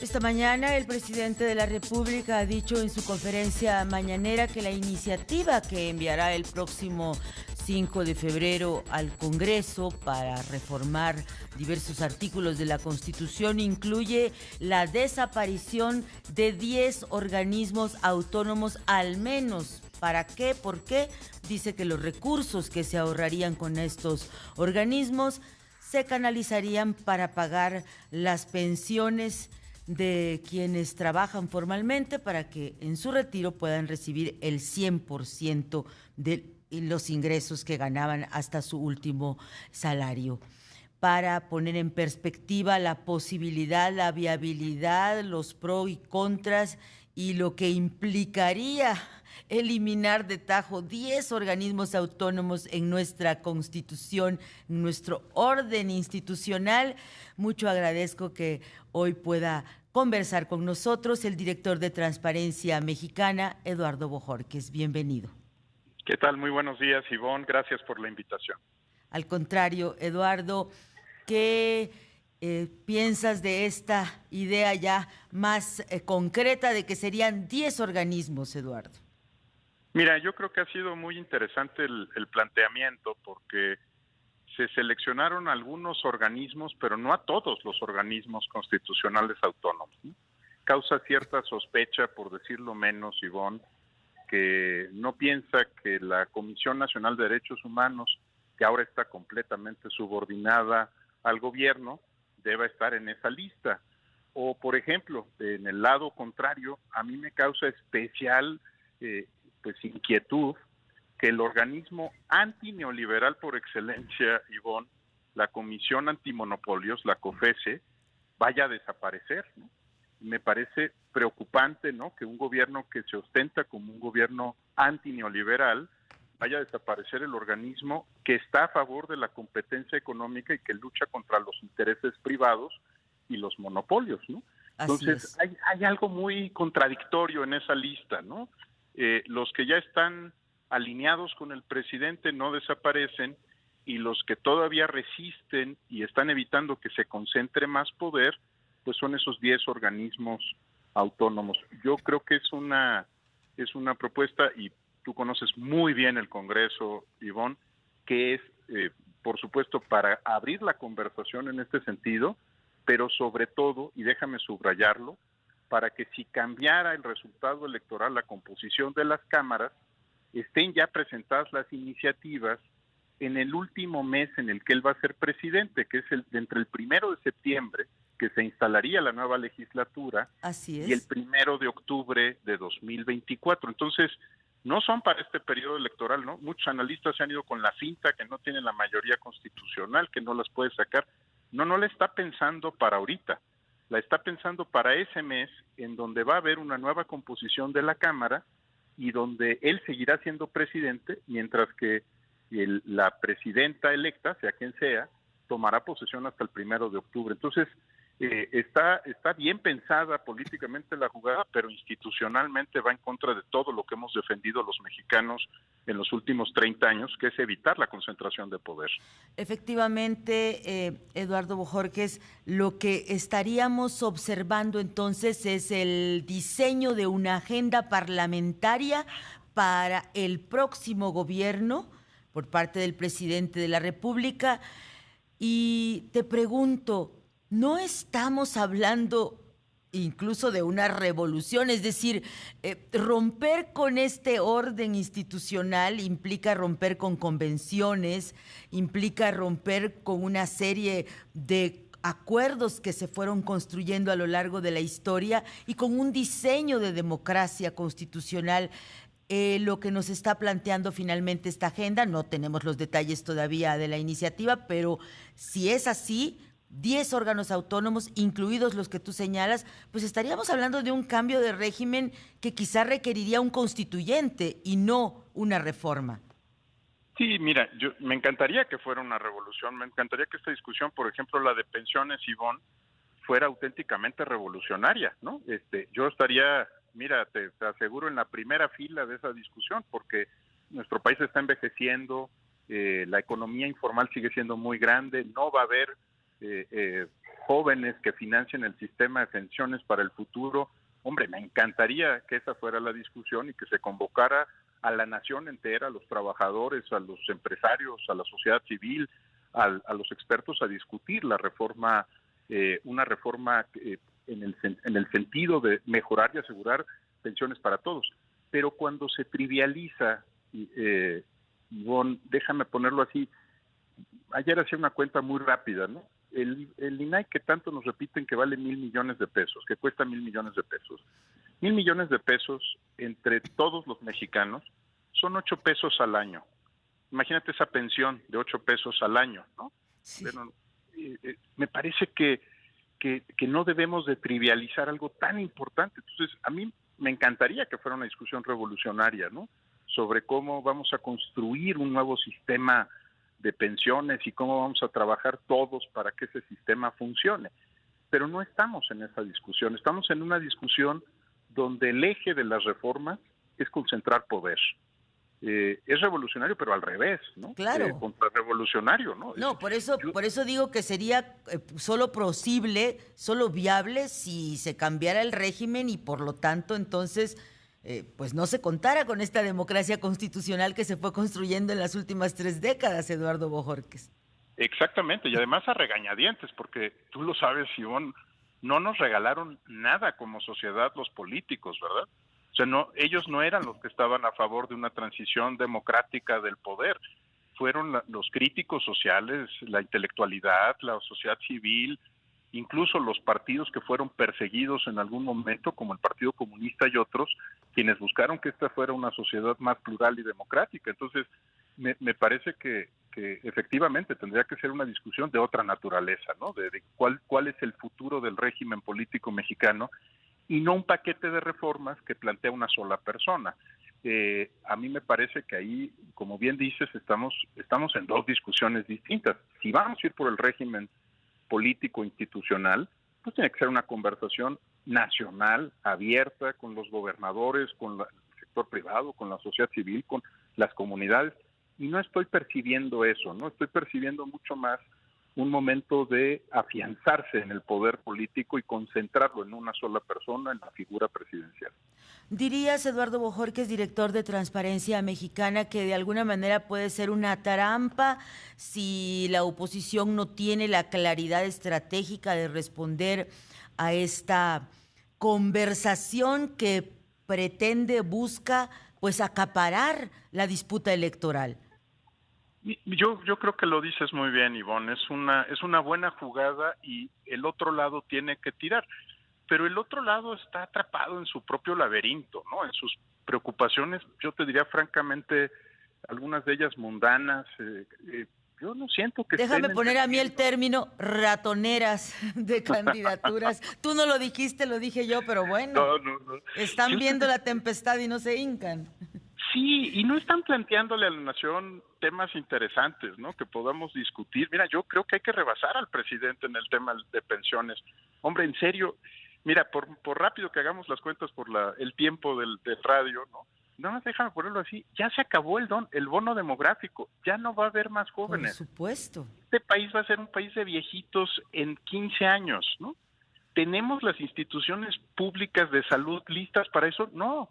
Esta mañana el presidente de la República ha dicho en su conferencia mañanera que la iniciativa que enviará el próximo 5 de febrero al Congreso para reformar diversos artículos de la Constitución incluye la desaparición de 10 organismos autónomos al menos. ¿Para qué? ¿Por qué? Dice que los recursos que se ahorrarían con estos organismos se canalizarían para pagar las pensiones de quienes trabajan formalmente para que en su retiro puedan recibir el 100% de los ingresos que ganaban hasta su último salario. Para poner en perspectiva la posibilidad, la viabilidad, los pros y contras y lo que implicaría eliminar de tajo 10 organismos autónomos en nuestra Constitución, en nuestro orden institucional. Mucho agradezco que hoy pueda conversar con nosotros el director de Transparencia Mexicana, Eduardo Bojorquez. Bienvenido. ¿Qué tal? Muy buenos días, Ivonne. Gracias por la invitación. Al contrario, Eduardo, ¿qué piensas de esta idea ya más concreta de que serían 10 organismos, Eduardo? Mira, yo creo que ha sido muy interesante el planteamiento porque se seleccionaron algunos organismos, pero no a todos los organismos constitucionales autónomos, ¿no? Causa cierta sospecha, por decirlo menos, Ivonne, que no piensa que la Comisión Nacional de Derechos Humanos, que ahora está completamente subordinada al gobierno, deba estar en esa lista. O, por ejemplo, en el lado contrario, a mí me causa especial inquietud que el organismo antineoliberal por excelencia, Ivonne, la Comisión Antimonopolios, la COFECE, vaya a desaparecer, ¿no? Me parece preocupante, ¿no?, que un gobierno que se ostenta como un gobierno antineoliberal vaya a desaparecer el organismo que está a favor de la competencia económica y que lucha contra los intereses privados y los monopolios, ¿no? Entonces, hay algo muy contradictorio en esa lista, ¿no? Los que ya están alineados con el presidente no desaparecen y los que todavía resisten y están evitando que se concentre más poder, pues son esos 10 organismos autónomos. Yo creo que es una propuesta, y tú conoces muy bien el Congreso, Ivonne, que es, por supuesto, para abrir la conversación en este sentido, pero sobre todo, y déjame subrayarlo, para que si cambiara el resultado electoral, la composición de las cámaras, estén ya presentadas las iniciativas en el último mes en el que él va a ser presidente, que es entre el 1 de septiembre, que se instalaría la nueva legislatura, y el 1 de octubre de 2024. Entonces, no son para este periodo electoral, ¿no? Muchos analistas se han ido con la finta que no tienen la mayoría constitucional, que no las puede sacar. No la está pensando para ahorita, la está pensando para ese mes en donde va a haber una nueva composición de la Cámara y donde él seguirá siendo presidente, mientras que la presidenta electa, sea quien sea, tomará posesión hasta el 1 de octubre. Entonces, está bien pensada políticamente la jugada, pero institucionalmente va en contra de todo lo que hemos defendido los mexicanos en los últimos 30 años, que es evitar la concentración de poder. Efectivamente, Eduardo Bojorquez, lo que estaríamos observando entonces es el diseño de una agenda parlamentaria para el próximo gobierno por parte del presidente de la República. Y te pregunto, ¿no estamos hablando incluso de una revolución? Es decir, romper con este orden institucional implica romper con convenciones, implica romper con una serie de acuerdos que se fueron construyendo a lo largo de la historia y con un diseño de democracia constitucional. Lo que nos está planteando finalmente esta agenda, no tenemos los detalles todavía de la iniciativa, pero si es así, 10 órganos autónomos, incluidos los que tú señalas, pues estaríamos hablando de un cambio de régimen que quizá requeriría un constituyente y no una reforma. Sí, mira, me encantaría que fuera una revolución, me encantaría que esta discusión, por ejemplo, la de pensiones, Ivonne, fuera auténticamente revolucionaria, ¿no? Yo estaría, mira, te aseguro, en la primera fila de esa discusión, porque nuestro país está envejeciendo, la economía informal sigue siendo muy grande, no va a haber jóvenes que financien el sistema de pensiones para el futuro. Hombre, me encantaría que esa fuera la discusión y que se convocara a la nación entera, a los trabajadores, a los empresarios, a la sociedad civil, a los expertos a discutir la reforma, una reforma en el sentido de mejorar y asegurar pensiones para todos. Pero cuando se trivializa, Ivonne, déjame ponerlo así, ayer hacía una cuenta muy rápida, ¿no? El INAI que tanto nos repiten que vale 1,000 millones de pesos, que cuesta 1,000 millones de pesos. 1,000 millones de pesos entre todos los mexicanos son 8 pesos al año. Imagínate esa pensión de 8 pesos al año, ¿no? Sí. Pero, me parece que no debemos de trivializar algo tan importante. Entonces, a mí me encantaría que fuera una discusión revolucionaria, ¿no? Sobre cómo vamos a construir un nuevo sistema de pensiones y cómo vamos a trabajar todos para que ese sistema funcione. Pero no estamos en esa discusión, estamos en una discusión donde el eje de las reformas es concentrar poder. Es revolucionario, pero al revés, ¿no? Claro. Contrarrevolucionario, ¿no? No, por eso digo que sería solo posible, solo viable si se cambiara el régimen y por lo tanto entonces pues no se contara con esta democracia constitucional que se fue construyendo en las últimas 3 décadas, Eduardo Bojorquez. Exactamente, y además a regañadientes, porque tú lo sabes, Ivonne, no nos regalaron nada como sociedad los políticos, ¿verdad? O sea, ellos no eran los que estaban a favor de una transición democrática del poder, fueron los críticos sociales, la intelectualidad, la sociedad civil, incluso los partidos que fueron perseguidos en algún momento, como el Partido Comunista y otros, quienes buscaron que esta fuera una sociedad más plural y democrática. Entonces, me parece que efectivamente tendría que ser una discusión de otra naturaleza, ¿no? De cuál es el futuro del régimen político mexicano y no un paquete de reformas que plantea una sola persona. A mí me parece que ahí, como bien dices, estamos en 2 discusiones distintas. Si vamos a ir por el régimen político institucional, pues tiene que ser una conversación nacional, abierta, con los gobernadores, con el sector privado, con la sociedad civil, con las comunidades, y no estoy percibiendo eso, ¿no? Estoy percibiendo mucho más un momento de afianzarse en el poder político y concentrarlo en una sola persona, en la figura presidencial. ¿Dirías, Eduardo Bojorquez, director de Transparencia Mexicana, que de alguna manera puede ser una trampa si la oposición no tiene la claridad estratégica de responder a esta conversación que busca pues acaparar la disputa electoral? Yo creo que lo dices muy bien, Ivonne, es una buena jugada y el otro lado tiene que tirar, pero el otro lado está atrapado en su propio laberinto, ¿no? En sus preocupaciones, yo te diría francamente, algunas de ellas mundanas, yo no siento que Déjame poner a mí el término ratoneras de candidaturas. Tú no lo dijiste, lo dije yo, pero bueno, no. Están viendo la tempestad y no se hincan. Sí, y no están planteándole a la nación temas interesantes, ¿no? Que podamos discutir. Mira, yo creo que hay que rebasar al presidente en el tema de pensiones. Hombre, en serio, mira, por rápido que hagamos las cuentas por el tiempo del radio, ¿no? Nada más déjame ponerlo así, ya se acabó el bono demográfico, ya no va a haber más jóvenes. Por supuesto. Este país va a ser un país de viejitos en 15 años, ¿no? ¿Tenemos las instituciones públicas de salud listas para eso? No.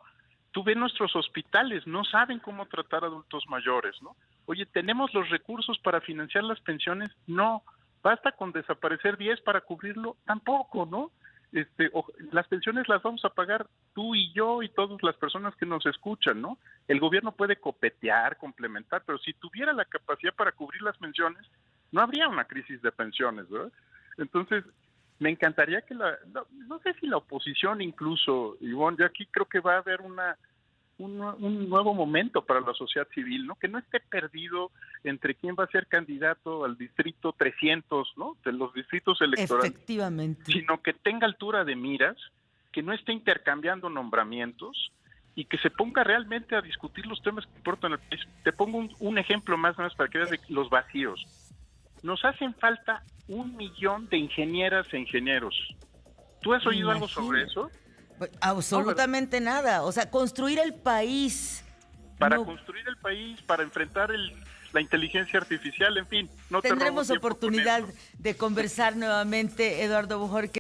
Tú ves nuestros hospitales, no saben cómo tratar a adultos mayores, ¿no? Oye, ¿tenemos los recursos para financiar las pensiones? No. ¿Basta con desaparecer 10 para cubrirlo? Tampoco, ¿no? Las pensiones las vamos a pagar tú y yo y todas las personas que nos escuchan, ¿no? El gobierno puede copetear, complementar, pero si tuviera la capacidad para cubrir las pensiones, no habría una crisis de pensiones, ¿verdad? Entonces, me encantaría que no sé si la oposición incluso, Ivonne, yo aquí creo que va a haber un nuevo momento para la sociedad civil, ¿no? Que no esté perdido entre quién va a ser candidato al distrito 300, ¿no? De los distritos electorales. Efectivamente. Sino que tenga altura de miras, que no esté intercambiando nombramientos y que se ponga realmente a discutir los temas que importan al país. Te pongo un ejemplo más o menos para que veas de los vacíos. Nos hacen falta 1 millón de ingenieras e ingenieros. ¿Tú has oído algo sobre eso? Absolutamente nada. O sea, construir el país. Para construir el país, para enfrentar la inteligencia artificial, en fin. No Tendremos te robo tiempo con oportunidad esto. de conversar nuevamente, Eduardo Bojorquez.